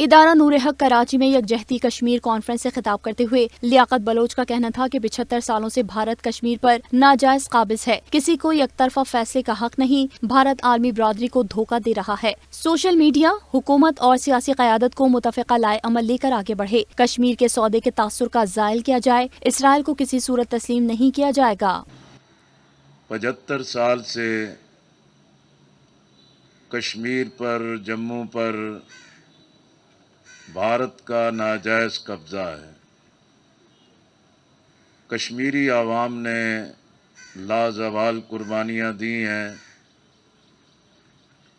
ادارہ نور حق کراچی میں یکجہتی کشمیر کانفرنس سے خطاب کرتے ہوئے لیاقت بلوچ کا کہنا تھا کہ 75 سالوں سے بھارت کشمیر پر ناجائز قابض ہے، کسی کو یک طرفہ فیصلے کا حق نہیں، بھارت عالمی برادری کو دھوکہ دے رہا ہے۔ سوشل میڈیا، حکومت اور سیاسی قیادت کو متفقہ لائے عمل لے کر آگے بڑھے، کشمیر کے سودے کے تاثر کا زائل کیا جائے، اسرائیل کو کسی صورت تسلیم نہیں کیا جائے گا۔ 75 سال سے کشمیر پر، جموں پر بھارت کا ناجائز قبضہ ہے۔ کشمیری عوام نے لازوال قربانیاں دی ہیں،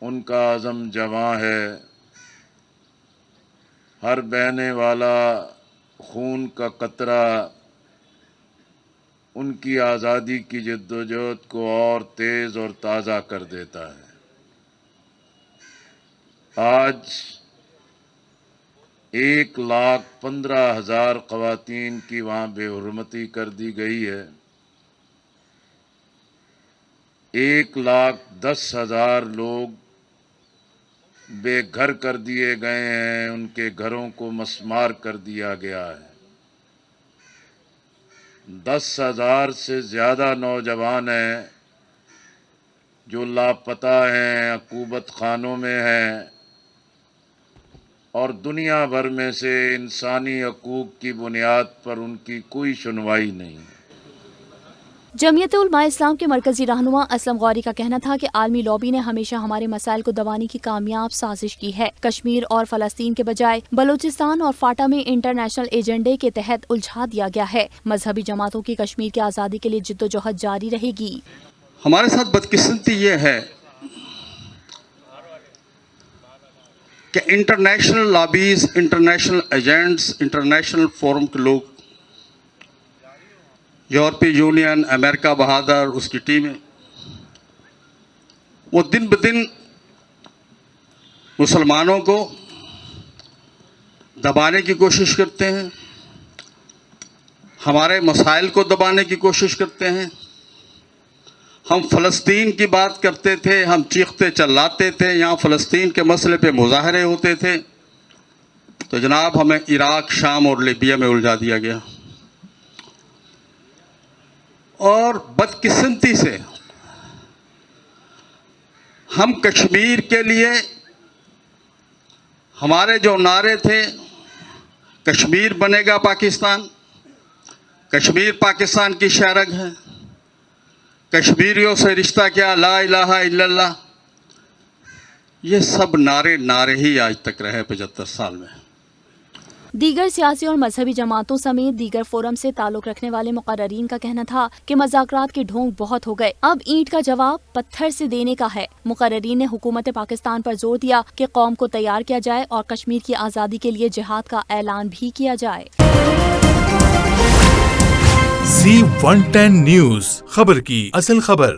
ان کا عزم جواں ہے، ہر بہنے والا خون کا قطرہ ان کی آزادی کی جدوجہد کو اور تیز اور تازہ کر دیتا ہے۔ آج 1,15,000 خواتین کی وہاں بے حرمتی کر دی گئی ہے، 1,10,000 لوگ بے گھر کر دیے گئے ہیں، ان کے گھروں کو مسمار کر دیا گیا ہے، 10,000 سے زیادہ نوجوان ہیں جو لاپتہ ہیں، عقوبت خانوں میں ہیں، اور دنیا بھر میں سے انسانی حقوق کی بنیاد پر ان کی کوئی سنوائی نہیں۔ جمعیت علماء اسلام کے مرکزی رہنما اسلم غوری کا کہنا تھا کہ عالمی لابی نے ہمیشہ ہمارے مسائل کو دبانے کی کامیاب سازش کی ہے، کشمیر اور فلسطین کے بجائے بلوچستان اور فاٹا میں انٹرنیشنل ایجنڈے کے تحت الجھا دیا گیا ہے، مذہبی جماعتوں کی کشمیر کی آزادی کے لیے جدوجہد جاری رہے گی۔ ہمارے ساتھ بدقسمتی یہ ہے کہ international lobbies, international agents, international forum کے لوگ، یورپی یونین، امریکہ بہادر، اس کی ٹیمیں، وہ دن بدن مسلمانوں کو دبانے کی کوشش کرتے ہیں، ہمارے مسائل کو دبانے کی کوشش کرتے ہیں۔ ہم فلسطین کی بات کرتے تھے، ہم چیختے چلاتے تھے، یہاں فلسطین کے مسئلے پہ مظاہرے ہوتے تھے، تو جناب ہمیں عراق، شام اور لیبیا میں الجھا دیا گیا۔ اور بدقسمتی سے ہم کشمیر کے لیے ہمارے جو نعرے تھے، کشمیر بنے گا پاکستان، کشمیر پاکستان کی شہرگ ہے، کشمیریوں سے رشتہ کیا، لا الہ الا اللہ، یہ سب نعرے ہی آج تک رہے 75 سال میں۔ دیگر سیاسی اور مذہبی جماعتوں سمیت دیگر فورم سے تعلق رکھنے والے مقررین کا کہنا تھا کہ مذاکرات کے ڈھونگ بہت ہو گئے، اب اینٹ کا جواب پتھر سے دینے کا ہے۔ مقررین نے حکومت پاکستان پر زور دیا کہ قوم کو تیار کیا جائے اور کشمیر کی آزادی کے لیے جہاد کا اعلان بھی کیا جائے۔ Z110 نیوز، خبر کی اصل خبر۔